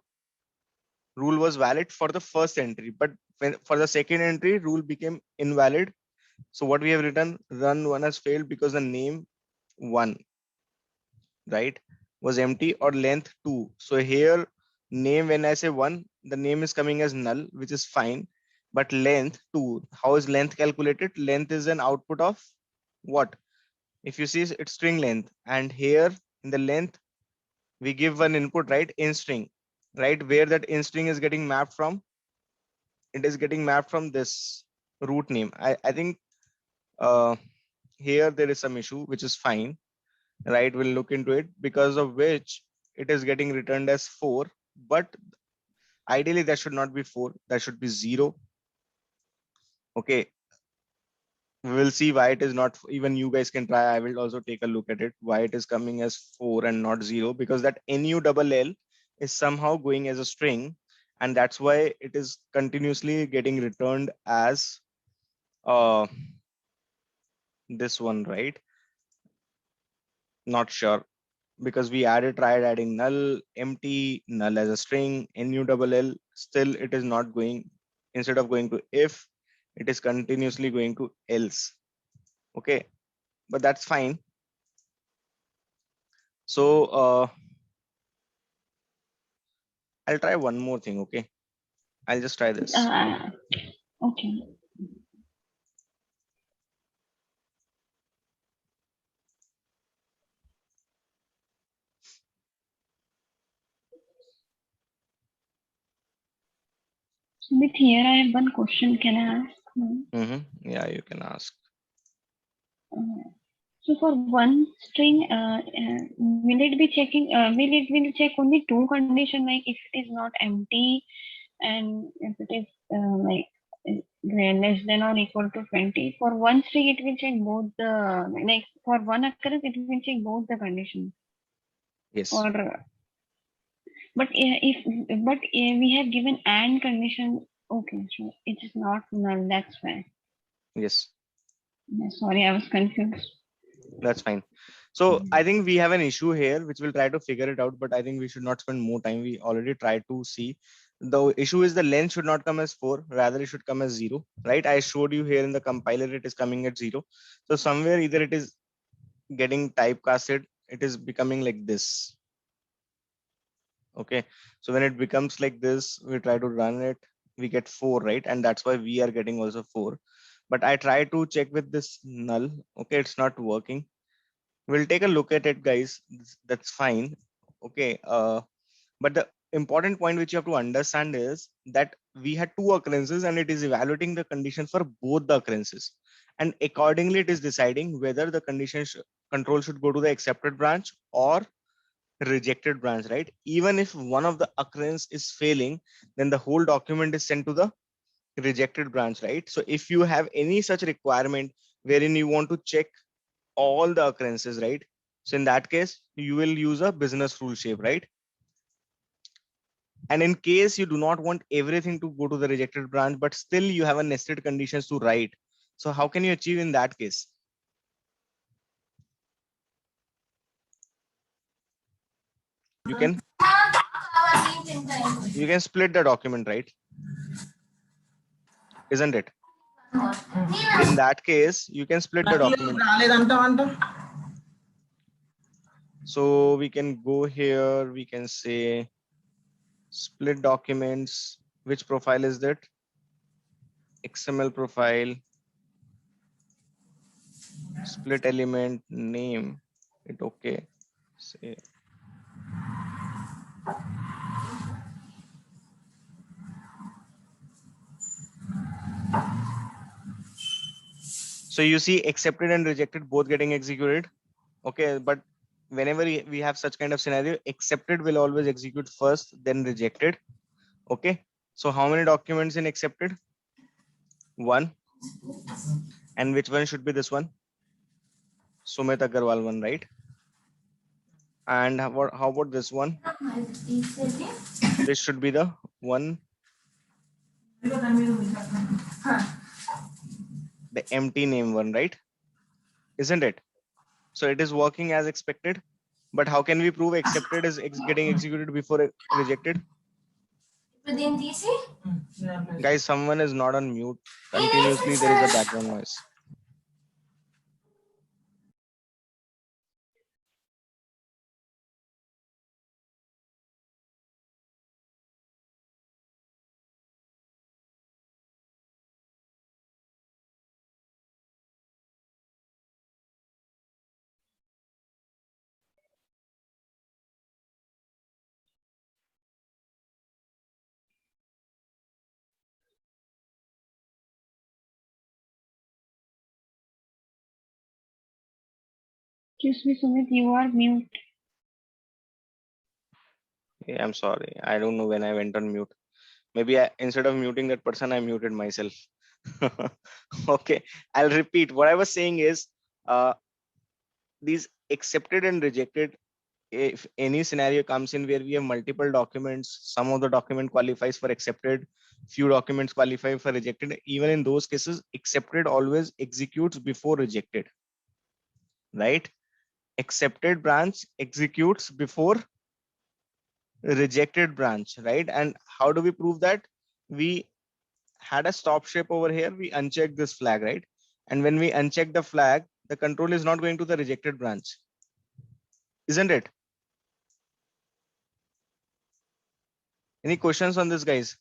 rule was valid for the first entry, but for the second entry, rule became invalid. So what we have written, run 1 has failed because the name 1, right, was empty or length 2. So here name, when I say 1, the name is coming as null, which is fine. But length 2, how is length calculated? Length is an output of what? If you see, it's string length. And here in the length, we give one input, right, in string, right, where that in string is getting mapped from. It is getting mapped from this root name. I think here there is some issue, which is fine, right? We'll look into it, because of which it is getting returned as 4, but ideally that should not be 4, that should be 0. Okay, we will see why it is not. Even you guys can try. I will also take a look at it, why it is coming as 4 and not 0, because that NULL is somehow going as a string, and that's why it is continuously getting returned as this one, right? Not sure, because we tried adding null, empty, null as a string, NULL, still it is not going. Instead of going to if, it is continuously going to else. Okay, but that's fine. So I'll try one more thing. Okay, I'll just try this. Okay. With here, I have one question. Can I ask? Yeah, you can ask. So for one string, will it be checking? Will check only two condition, like if it is not empty, and if it is like less than or equal to 20. For one string, it will check both the, like for one occurrence, it will check both the conditions. Yes. Or but we have given and condition. Okay, so it is not null. That's why. Yes. Sorry, I was confused. That's fine. So I think we have an issue here, which we'll try to figure it out, but I think we should not spend more time. We already tried to see. The issue is the length should not come as 4, rather it should come as 0, right? I showed you here in the compiler, it is coming at 0. So somewhere either it is getting typecasted, it is becoming like this. Okay, so when it becomes like this, we try to run it, we get 4, right? And that's why we are getting also 4. But I try to check with this null. Okay, it's not working. We'll take a look at it, guys. That's fine. Okay, but the important point which you have to understand is that we had two occurrences and it is evaluating the condition for both the occurrences, and accordingly it is deciding whether the condition control should go to the accepted branch or rejected branch, right? Even if one of the occurrence is failing, then the whole document is sent to the rejected branch, right? So if you have any such requirement wherein you want to check all the occurrences, right? So in that case, you will use a business rule shape, right? And in case you do not want everything to go to the rejected branch, but still you have a nested conditions to write. So how can you achieve in that case? You can split the document, right? Isn't it? In that case, you can split the document. So we can go here, we can say split documents. Which profile is that? XML profile, split element, name it. Okay, say So you see accepted and rejected both getting executed. Okay, but whenever we have such kind of scenario, accepted will always execute first, then rejected. Okay, so how many documents in accepted? One. And which one should be this one? Sumit Agarwal one, right? And how about this one? This should be the one, the empty name one, right? Isn't it? So it is working as expected. But how can we prove accepted is getting executed before rejected? Guys, someone is not on mute. Continuously there is a background noise. Excuse me, Sumit, you are mute. Yeah, I'm sorry. I don't know when I went on mute. Maybe instead of muting that person, I muted myself. Okay, I'll repeat. What I was saying is these accepted and rejected, if any scenario comes in where we have multiple documents, some of the document qualifies for accepted, few documents qualify for rejected. Even in those cases, accepted always executes before rejected, right? Accepted branch executes before rejected branch, right? And how do we prove that? We had a stop shape over here. We uncheck this flag, right? And when we uncheck the flag, the control is not going to the rejected branch, isn't it? Any questions on this, guys?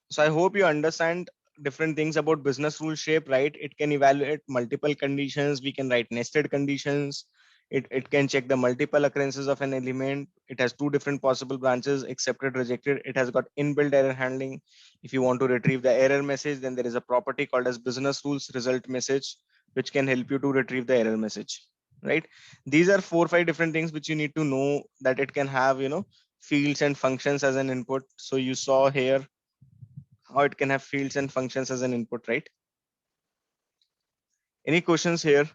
So I hope you understand different things about business rule shape, right? It can evaluate multiple conditions. We can write nested conditions. It can check the multiple occurrences of an element. It has two different possible branches, accepted, rejected. It has got inbuilt error handling. If you want to retrieve the error message, then there is a property called as business rules result message, which can help you to retrieve the error message, right? These are 4 or 5 different things which you need to know, that it can have, fields and functions as an input. So you saw here how it can have fields and functions as an input, right? Any questions here?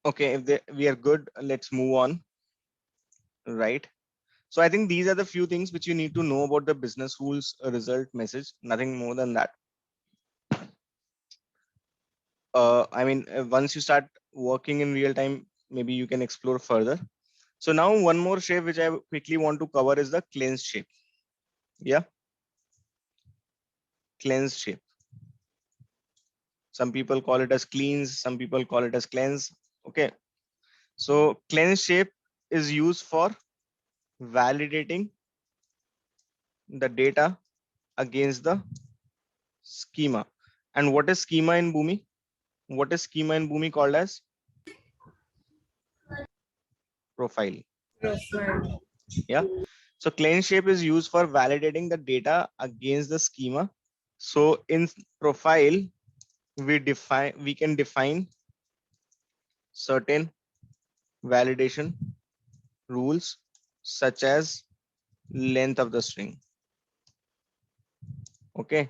Okay, if we are good, let's move on, right? So I think these are the few things which you need to know about the business rules result message, nothing more than that. I mean, once you start working in real time, maybe you can explore further. So now one more shape which I quickly want to cover is the cleansed shape. Yeah, cleansed shape. Some people call it as cleans, some people call it as cleanse. Okay, so cleansed shape is used for validating the data against the schema. And what is schema in BOOMI? What is schema in BOOMI called as? Profile. Profile. Yeah. So clean shape is used for validating the data against the schema. So in profile, we can define certain validation rules such as length of the string. Okay.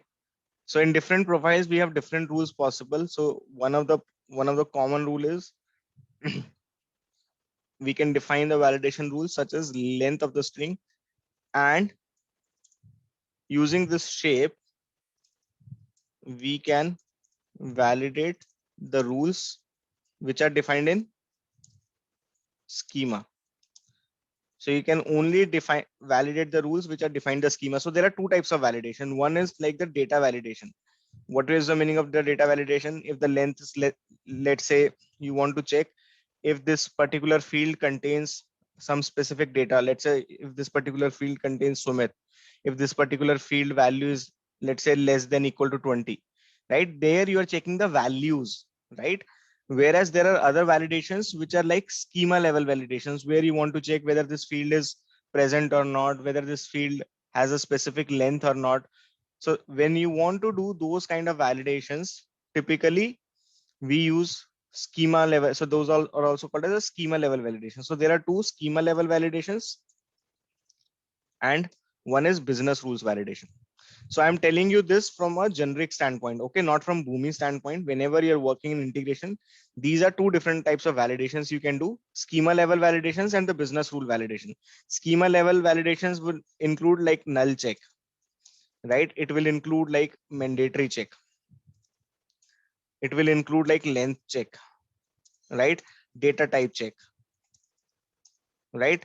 So in different profiles, we have different rules possible. So one of the common rule is we can define the validation rules such as length of the string, and using this shape, we can validate the rules which are defined in schema. So you can only validate the rules which are defined in the schema. So there are two types of validation. One is like the data validation. What is the meaning of the data validation? If the length is, let's say you want to check if this particular field contains some specific data. Let's say if this particular field contains Sumit, if this particular field value is let's say less than equal to 20, right? There you are checking the values, right? Whereas there are other validations which are like schema level validations, where you want to check whether this field is present or not, whether this field has a specific length or not. So when you want to do those kind of validations, typically we use schema level. So those all are also called as a schema level validation. So there are two schema level validations and one is business rules validation. So I'm telling you this from a generic standpoint, okay, not from BOOMI standpoint. Whenever you're working in integration, these are two different types of validations you can do: schema level validations and the business rule validation. Schema level validations will include like null check, right? It will include like mandatory check. It will include like length check, right? Data type check, right?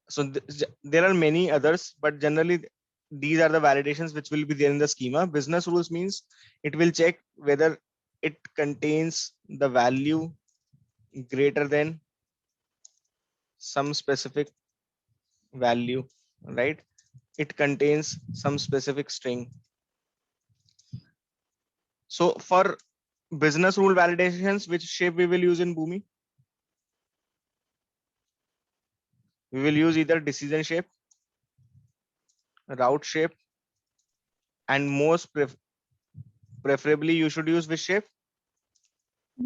So there are many others, but generally these are the validations which will be there in the schema. Business rules means it will check whether it contains the value greater than some specific value, right? It contains some specific string. So for business rule validations, which shape we will use in BOOMI? We will use either decision shape, route shape, and most preferably you should use which shape?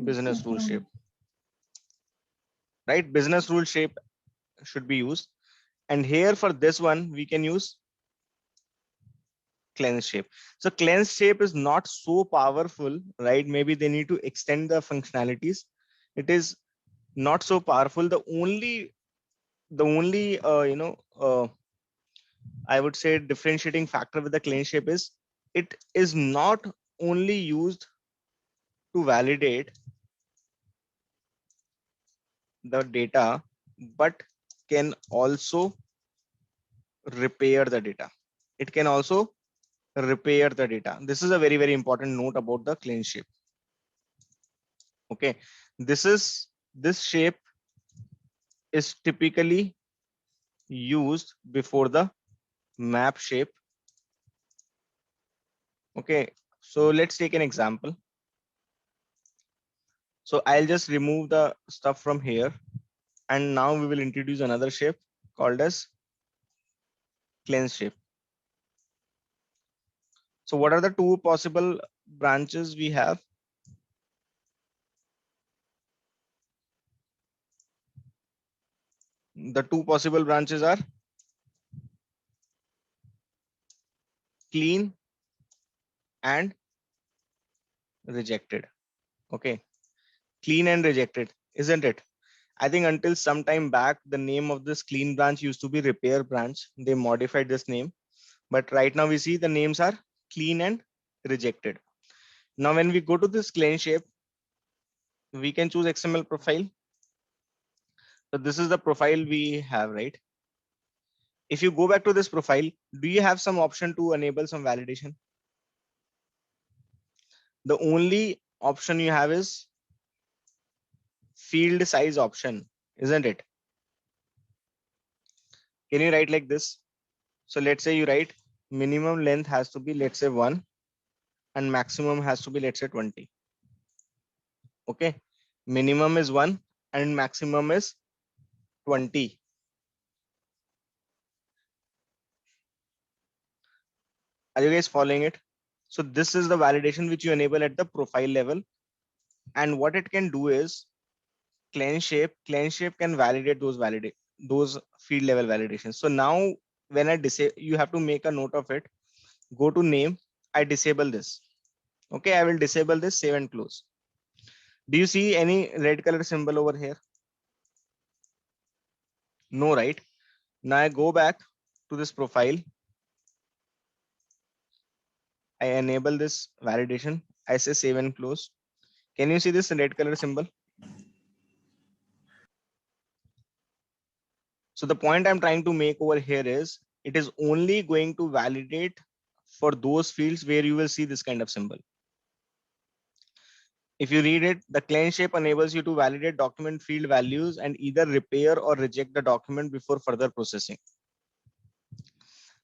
Business rule shape, right? Business rule shape should be used. And here for this one, we can use cleanse shape. So cleanse shape is not so powerful, right? Maybe they need to extend the functionalities. It is not so powerful. The only I would say differentiating factor with the cleanse shape is it is not only used to validate the data, but can also repair the data. It can also repair the data. This is a very, very important note about the cleanse shape. Okay, this shape is typically used before the map shape. Okay, so let's take an example. So I'll just remove the stuff from here, and now we will introduce another shape called as cleanse shape. So what are the two possible branches we have? The two possible branches are clean and rejected. Okay, clean and rejected, isn't it? I think until some time back, the name of this clean branch used to be repair branch. They modified this name, but right now we see the names are clean and rejected. Now, when we go to this clean shape, we can choose XML profile. So this is the profile we have, right? If you go back to this profile, do you have some option to enable some validation? The only option you have is field size option, isn't it? Can you write like this? So let's say you write minimum length has to be, let's say 1, and maximum has to be, let's say 20. Okay, minimum is 1 and maximum is 20. Are you guys following it? So this is the validation which you enable at the profile level. And what it can do is cleanse shape can validate those field level validations. So now when I disable, you have to make a note of it. Go to name, I disable this. Okay, I will disable this, save and close. Do you see any red color symbol over here? No, right? Now I go back to this profile. I enable this validation. I say save and close. Can you see this red color symbol? So the point I'm trying to make over here is it is only going to validate for those fields where you will see this kind of symbol. If you read it, the cleanse shape enables you to validate document field values and either repair or reject the document before further processing.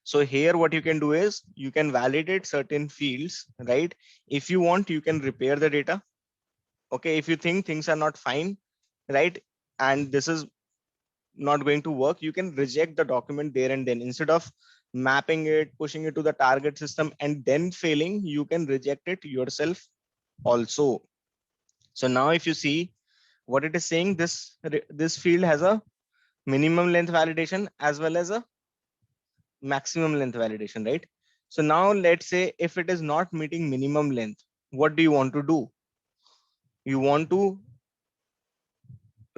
So here what you can do is you can validate certain fields, right? If you want, you can repair the data. Okay, if you think things are not fine, right, and this is not going to work, you can reject the document there and then. Instead of mapping it, pushing it to the target system and then failing, you can reject it yourself also. So now if you see what it is saying, this field has a minimum length validation as well as a maximum length validation, right? So now let's say if it is not meeting minimum length, what do you want to do? You want to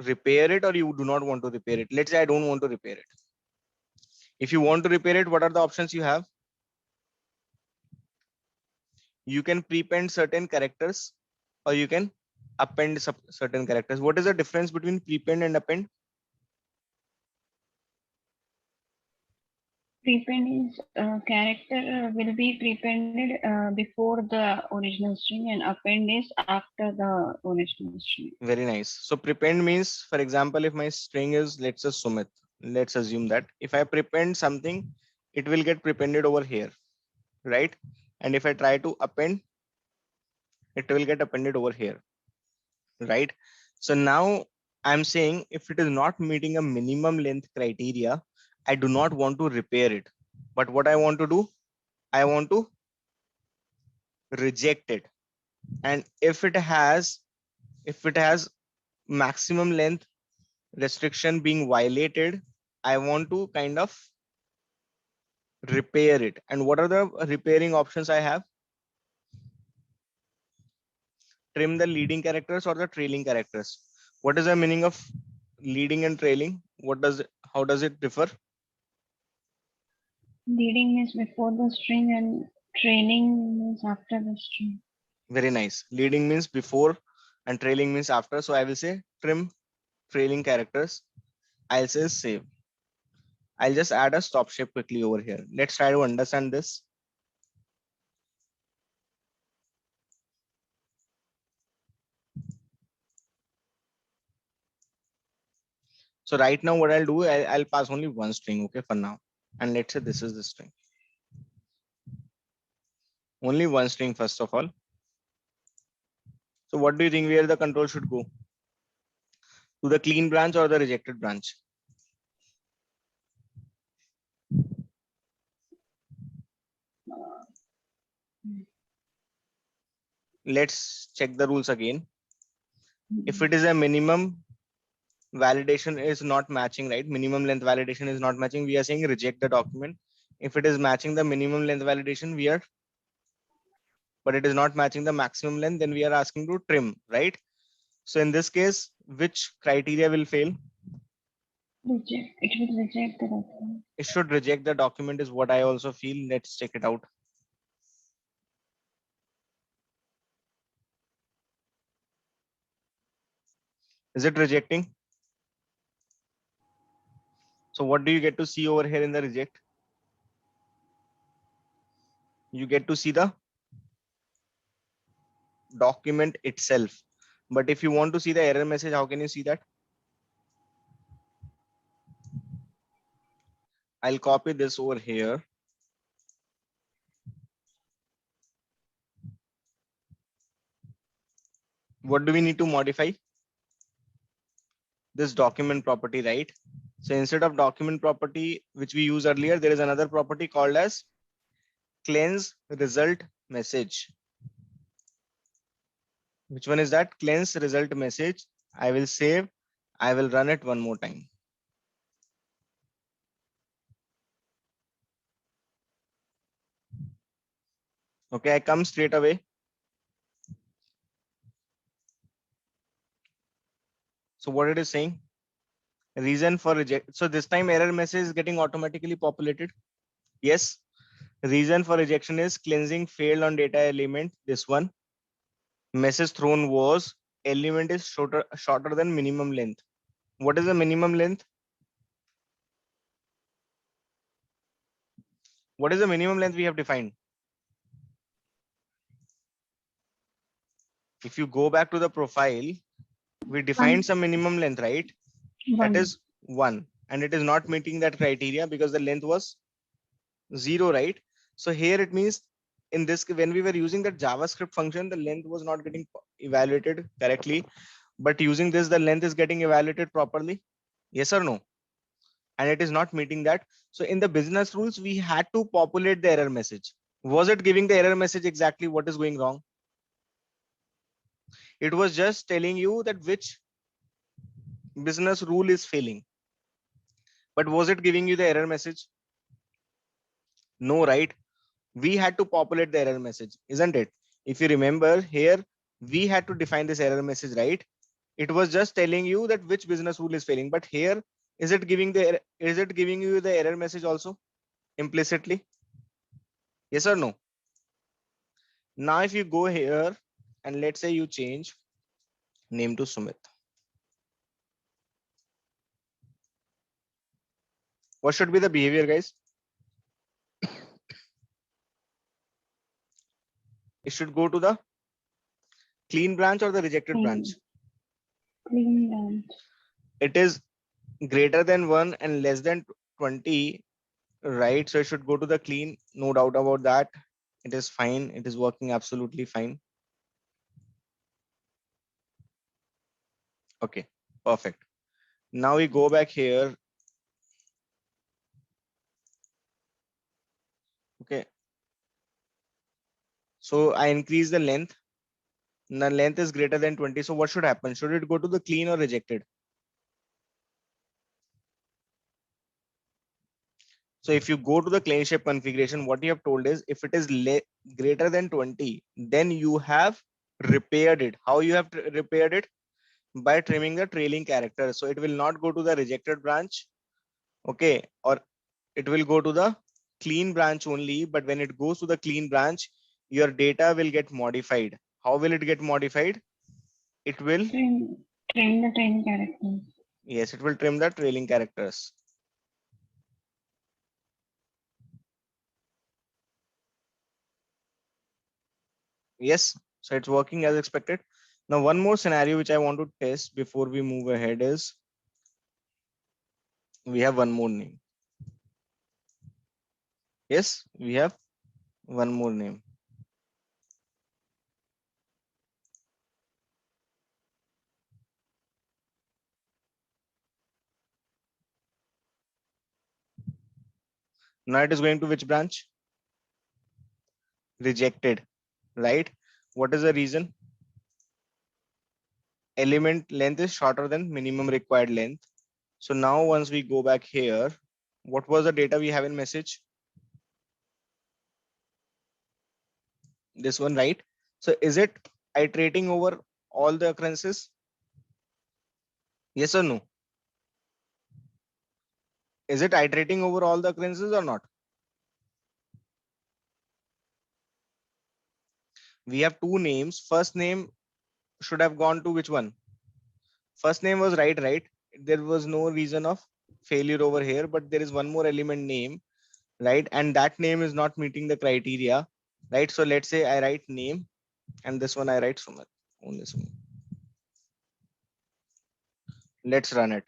repair it or you do not want to repair it? Let's say I don't want to repair it. If you want to repair it, what are the options you have? You can prepend certain characters or you can append certain characters. What is the difference between prepend and append? Prepend is character will be prepended before the original string, and append is after the original string. Very nice. So prepend means, for example, if my string is, let's say Sumit, let's assume that if I prepend something, it will get prepended over here, right? And if I try to append, it will get appended over here, right? So now I'm saying if it is not meeting a minimum length criteria, I do not want to repair it. But what I want to do, I want to reject it. And if it has maximum length restriction being violated, I want to kind of repair it. And what are the repairing options I have? Trim the leading characters or the trailing characters. What is the meaning of leading and trailing? How does it differ? Leading is before the string and trailing is after the string. Very nice. Leading means before and trailing means after. So I will say trim trailing characters. I'll say save. I'll just add a stop shape quickly over here. Let's try to understand this. So right now what I'll do, I'll pass only one string, okay, for now. And let's say this is the string. Only one string first of all. So what do you think where the control should go? To the clean branch or the rejected branch? Let's check the rules again. If it is a minimum validation is not matching, right? Minimum length validation is not matching. We are saying reject the document. If it is matching the minimum length validation, but it is not matching the maximum length, then we are asking to trim, right? So in this case, which criteria will fail? Reject. It will reject the document. It should reject the document is what I also feel. Let's check it out. Is it rejecting? So what do you get to see over here in the reject? You get to see the document itself. But if you want to see the error message, how can you see that? I'll copy this over here. What do we need to modify? This document property, right? So instead of document property, which we used earlier, there is another property called as cleanse result message. Which one is that? Cleanse result message. I will save. I will run it one more time. Okay, I come straight away. So what it is saying? Reason for reject. So this time error message is getting automatically populated. Yes. Reason for rejection is cleansing failed on data element. This one. Message thrown was element is shorter than minimum length. What is the minimum length? What is the minimum length we have defined? If you go back to the profile, we defined some minimum length, right? That is 1, and it is not meeting that criteria because the length was 0, right? So here it means in this, when we were using that JavaScript function, the length was not getting evaluated correctly, but using this, the length is getting evaluated properly. Yes or no? And it is not meeting that. So in the business rules, we had to populate the error message. Was it giving the error message exactly what is going wrong? It was just telling you that which business rule is failing. But was it giving you the error message? No, right? We had to populate the error message, isn't it? If you remember here, we had to define this error message, right? It was just telling you that which business rule is failing. But here, is it giving you the error message also implicitly? Yes or no? Now, if you go here and let's say you change name to Sumit, what should be the behavior, guys? It should go to the clean branch or the rejected branch. Clean branch. It is greater than 1 and less than 20, right? So it should go to the clean, no doubt about that. It is fine. It is working absolutely fine. Okay, perfect. Now we go back here. Okay. So I increase the length. The length is greater than 20. So what should happen? Should it go to the clean or rejected? So if you go to the clean shape configuration, what you have told is if it is greater than 20, then you have repaired it. How you have repaired it? By trimming the trailing character. So it will not go to the rejected branch. Okay. Or it will go to the clean branch only. But when it goes to the clean branch, your data will get modified. How will it get modified? It will, Trim the training characters. yes, it will trim the trailing characters. Yes, so it's working as expected. Now, one more scenario which I want to test before we move ahead is we have one more name. Yes, we have one more name. Now it is going to which branch? Rejected, right? What is the reason? Element length is shorter than minimum required length. So now once we go back here, what was the data we have in message? This one, right? So is it iterating over all the occurrences? Yes or no? Is it iterating over all the occurrences or not? We have two names. First name should have gone to which one? First name was right, right? There was no reason of failure over here, but there is one more element name, right? And that name is not meeting the criteria, right? So let's say I write name and this one I write Sumit, only Sumit. Let's run it.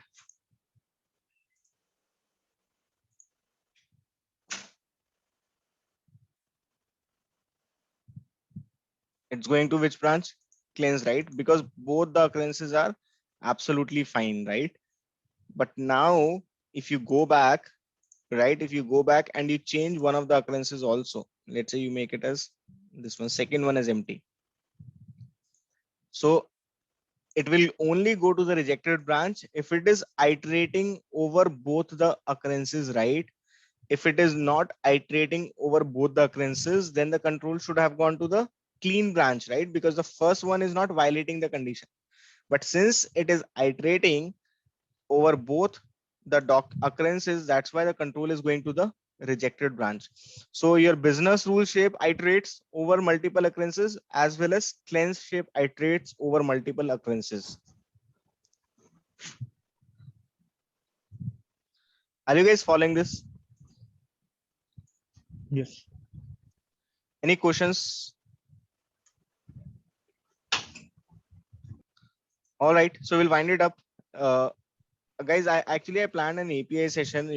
It's going to which branch? Cleanse, right? Because both the occurrences are absolutely fine, right? But now if you go back, right? If you go back and you change one of the occurrences also, let's say you make it as this one, second one is empty. So it will only go to the rejected branch if it is iterating over both the occurrences, right? If it is not iterating over both the occurrences, then the control should have gone to the clean branch, right? Because the first one is not violating the condition. But since it is iterating over both the occurrences, that's why the control is going to the rejected branch. So your business rule shape iterates over multiple occurrences as well as cleanse shape iterates over multiple occurrences. Are you guys following this? Yes. Any questions? All right, so we'll wind it up. Guys, I planned an API session,